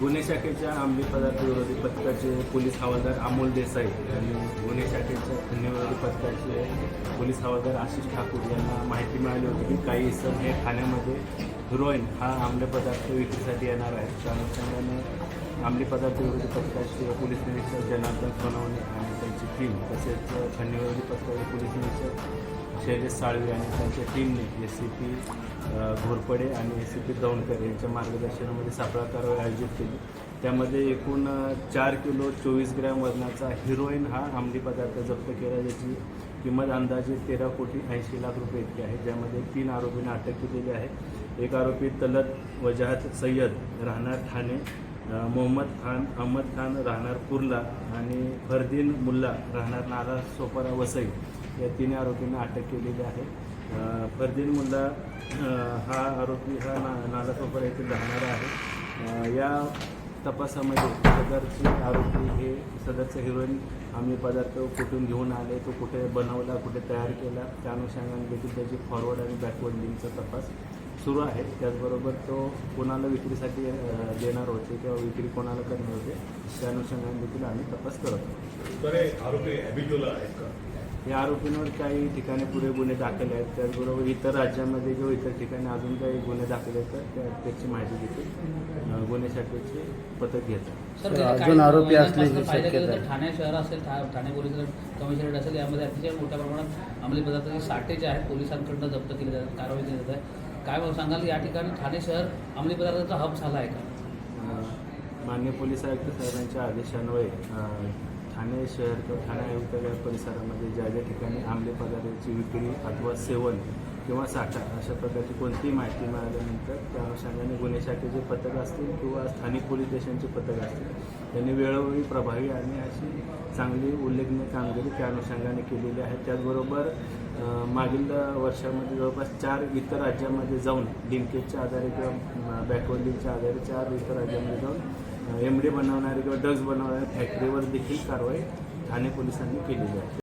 गुन्हे शाखेच्या अंमली पदार्थ विरोधी पथकाचे पोलीस हवालदार अमोल देसाई आणि गुन्हे शाखेच्या खंडणी विरोधी पथकाचे पोलीस हवालदार आशिष ठाकूर यांना माहिती मिळाली होती की काही इसम हे ठाण्यामध्ये हिरोईन हा अंमली पदार्थ विक्रीसाठी येणार आहे. त्या अनुषंगाने अंमली पदार्थ विरोधी पथकाचे पोलीस निरीक्षक जनार्दन सोनवणे आणि त्यांची टीम तसेच खंडणी विरोधी पथकाचे पोलीस निरीक्षक शैलेश साळवे आणि त्यांच्या टीमने SCP घोरपडे आणि SCP दौंडकर यांच्या मार्गदर्शनामध्ये सापळा कारवाई आयोजित केली. त्यामध्ये एकूण 4 किलो 24 ग्रॅम वजनाचा हिरोईन हा अंमली पदार्थ जप्त केला, ज्याची किंमत अंदाजे 13 कोटी 80 लाख रुपये इतकी आहे. ज्यामध्ये 3 आरोपींना अटक केलेली आहे. एक आरोपी तलत वजाहत सय्यद राहणार ठाणे, मोहम्मद खान अहमद खान राहणार कुर्ला आणि फरदीन मुल्ला राहणार नाला सोपारा वसई या 3 आरोपींना अटक केलेली आहे. फरदीन मुल्ला हा आरोपी हा नाला सोपारा येथील राहणारा आहे. या तपासामध्ये सदरचे आरोपी हे सदरचा हिरोईन अंमली पदार्थ कुठून घेऊन आले, तो कुठे बनवला, कुठे तयार केला, त्या अनुषंगाने देखील त्याची फॉरवर्ड आणि बॅकवर्ड लिंकचा तपास सुरू आहे. त्याचबरोबर तो कोणाला विक्रीसाठी देणार होते किंवा विक्री कोणाला करणार होते त्या अनुषंगाने देखील आम्ही तपास करत आहोत. बरे आरोपी हॅबिट्युअल आहेत का? या आरोपींवर काही ठिकाणी पुढे गुन्हे दाखल आहेत. त्याचबरोबर इतर राज्यामध्ये किंवा इतर ठिकाणी अजून काही गुन्हे दाखल आहेत तर त्याची माहिती देखील गुन्हे शाखेचे पथक घेतात. अजून आरोपी असल्याची शक्यता आहे. ठाणे शहर असेल, ठाणे पोलीस कमिशनरेट असेल, यामध्ये अतिशय मोठ्या प्रमाणात अंमली पदार्थाचे साठे जे आहेत पोलिसांकडून जप्त केले जातात, कारवाई केली जात आहे. काय सांगाल, या ठिकाणी ठाणे शहर अंमली पदार्थाचा हब झाला आहे का? माननीय पोलीस आयुक्त साहेबांच्या आदेशान्वये ठाणे शहर किंवा ठाणे आयुक्तालय परिसरामध्ये ज्या ज्या ठिकाणी अंमली पदार्थाची विक्री अथवा सेवन किंवा साठा अशा प्रकारची कोणतीही माहिती मिळाल्यानंतर त्या अनुषंगाने गुन्हे शाखेचे पथक असतील किंवा स्थानिक पोलीस स्टेशनचे पथक असतील त्यांनी वेळोवेळी प्रभावी आणि अशी चांगली उल्लेखनीय कामगिरी त्या अनुषंगाने केलेली आहे. त्याचबरोबर मागील वर्षामध्ये जवळपास 4 इतर राज्यामध्ये जाऊन लिंकेजच्या आधारे किंवा बॅकवर्ड लिंकच्या आधारे 4 इतर राज्यामध्ये जाऊन MD बनवणारे किंवा ड्रग्ज बनवणाऱ्या फॅक्टरीवर देखील कारवाई ठाणे पोलिसांनी केलेली आहे.